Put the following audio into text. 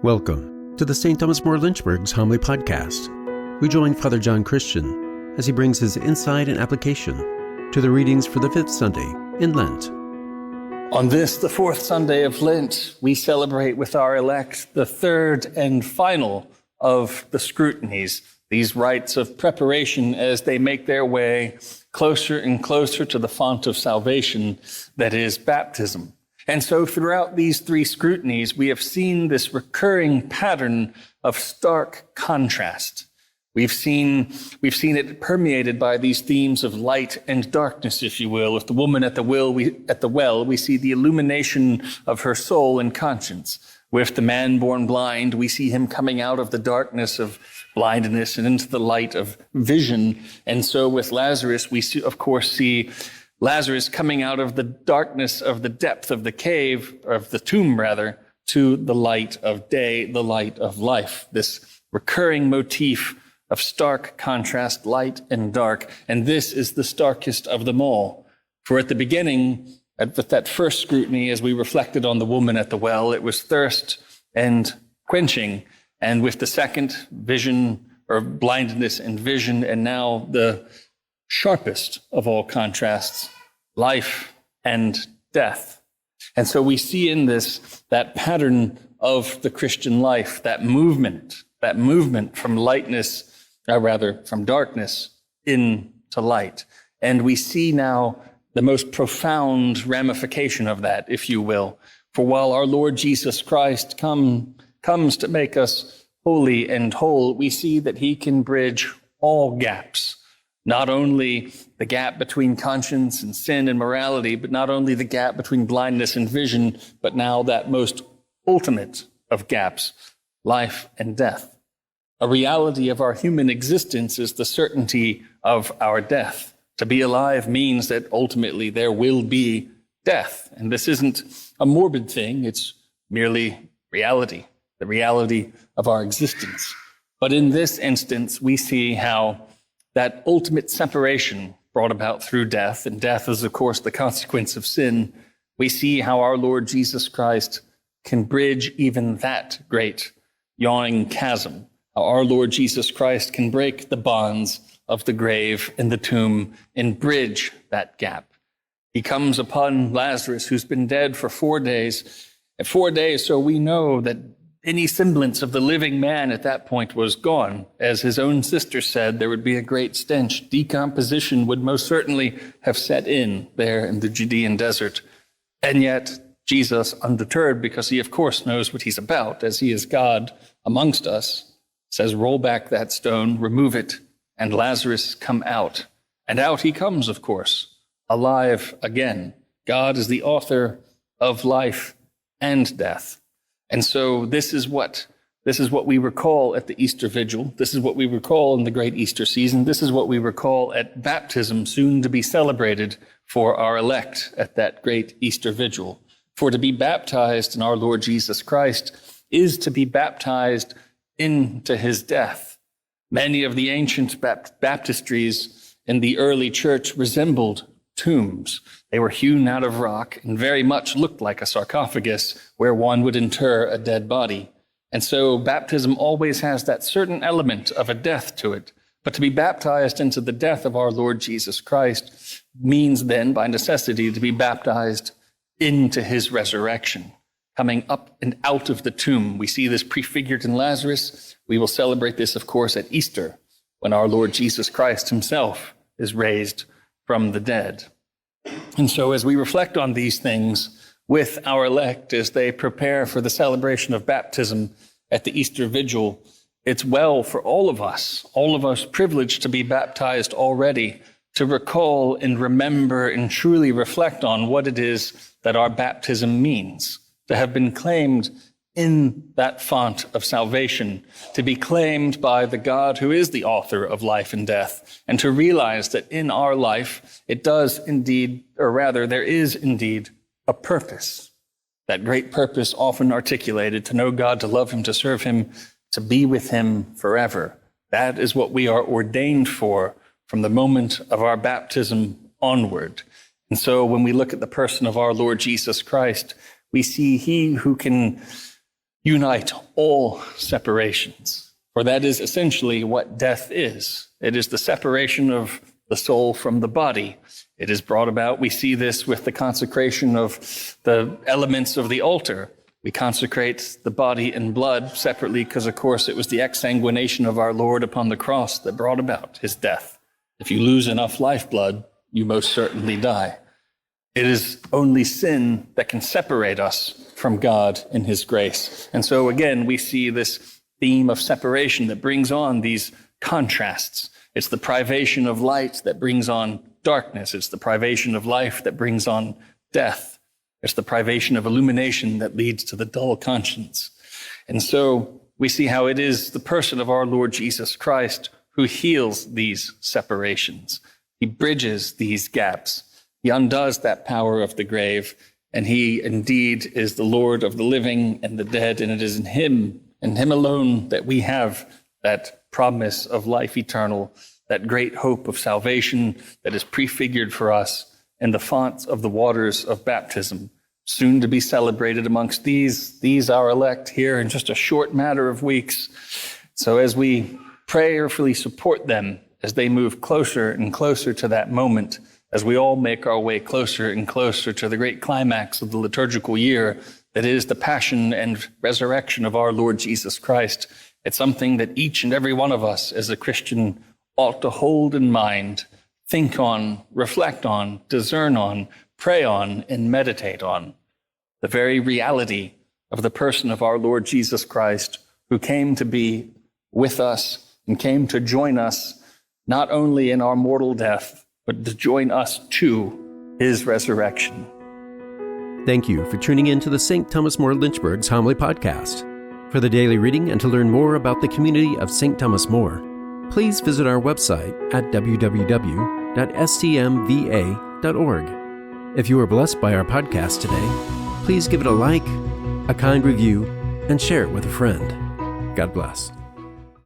Welcome to the St. Thomas More Lynchburg's Homily Podcast. We join Father John Christian as he brings his insight and application to the readings for the fifth Sunday in Lent. On this, the fourth Sunday of Lent, we celebrate with our elect the third and final of the scrutinies, these rites of preparation as they make their way closer and closer to the font of salvation, that is baptism. And so throughout these three scrutinies, we have seen this recurring pattern of stark contrast. We've seen it permeated by these themes of light and darkness, if you will. With the woman at the well, we see the illumination of her soul and conscience. With the man born blind, we see him coming out of the darkness of blindness and into the light of vision. And so with Lazarus, we see Lazarus coming out of the darkness of the depth of the cave, or of the tomb rather, to the light of day, the light of life. This recurring motif of stark contrast, light and dark. And this is the starkest of them all. For at the beginning, with that first scrutiny, as we reflected on the woman at the well, it was thirst and quenching. And with the second, vision or blindness and vision, and now the sharpest of all contrasts, life and death. And so we see in this that pattern of the Christian life, that movement from from darkness into light. And we see now the most profound ramification of that, if you will. For while our Lord Jesus Christ comes to make us holy and whole, we see that he can bridge all gaps. Not only the gap between conscience and sin and morality, but not only the gap between blindness and vision, but now that most ultimate of gaps, life and death. A reality of our human existence is the certainty of our death. To be alive means that ultimately there will be death. And this isn't a morbid thing, it's merely reality, the reality of our existence. But in this instance, we see how that ultimate separation brought about through death, and death is, of course, the consequence of sin, we see how our Lord Jesus Christ can bridge even that great yawning chasm, how our Lord Jesus Christ can break the bonds of the grave and the tomb and bridge that gap. He comes upon Lazarus, who's been dead for 4 days. At 4 days, so we know that any semblance of the living man at that point was gone. As his own sister said, there would be a great stench. Decomposition would most certainly have set in there in the Judean desert. And yet, Jesus, undeterred, because he of course knows what he's about, as he is God amongst us, says, roll back that stone, remove it, and Lazarus come out. And out he comes, of course, alive again. God is the author of life and death. And so this is what we recall at the Easter Vigil. This is what we recall in the great Easter season. This is what we recall at baptism, soon to be celebrated for our elect at that great Easter Vigil. For to be baptized in our Lord Jesus Christ is to be baptized into his death. Many of the ancient baptistries in the early church resembled tombs. They were hewn out of rock and very much looked like a sarcophagus where one would inter a dead body. And so baptism always has that certain element of a death to it. But to be baptized into the death of our Lord Jesus Christ means then, by necessity, to be baptized into his resurrection, coming up and out of the tomb. We see this prefigured in Lazarus. We will celebrate this, of course, at Easter, when our Lord Jesus Christ himself is raised from the dead. And so as we reflect on these things with our elect as they prepare for the celebration of baptism at the Easter Vigil, it's well for all of us privileged to be baptized already, to recall and remember and truly reflect on what it is that our baptism means, to have been claimed in that font of salvation, to be claimed by the God who is the author of life and death, and to realize that in our life, there is indeed a purpose, that great purpose often articulated, to know God, to love him, to serve him, to be with him forever. That is what we are ordained for from the moment of our baptism onward. And so when we look at the person of our Lord Jesus Christ, we see he who can unite all separations. For that is essentially what death is. It is the separation of the soul from the body. It is brought about, we see this with the consecration of the elements of the altar. We consecrate the body and blood separately because, of course, it was the exsanguination of our Lord upon the cross that brought about his death. If you lose enough lifeblood, you most certainly die. It is only sin that can separate us from God in his grace. And so again, we see this theme of separation that brings on these contrasts. It's the privation of light that brings on darkness. It's the privation of life that brings on death. It's the privation of illumination that leads to the dull conscience. And so we see how it is the person of our Lord Jesus Christ who heals these separations. He bridges these gaps. He undoes that power of the grave, and he indeed is the Lord of the living and the dead, and it is in him and him alone that we have that promise of life eternal, that great hope of salvation that is prefigured for us in the font of the waters of baptism, soon to be celebrated amongst these our elect here in just a short matter of weeks. So as we prayerfully support them as they move closer and closer to that moment, as we all make our way closer and closer to the great climax of the liturgical year, that is the passion and resurrection of our Lord Jesus Christ, it's something that each and every one of us as a Christian ought to hold in mind, think on, reflect on, discern on, pray on, and meditate on. The very reality of the person of our Lord Jesus Christ, who came to be with us and came to join us, not only in our mortal death, but to join us to his resurrection. Thank you for tuning in to the St. Thomas More Lynchburg's Homily Podcast. For the daily reading and to learn more about the community of St. Thomas More, please visit our website at www.stmva.org. If you were blessed by our podcast today, please give it a like, a kind review, and share it with a friend. God bless.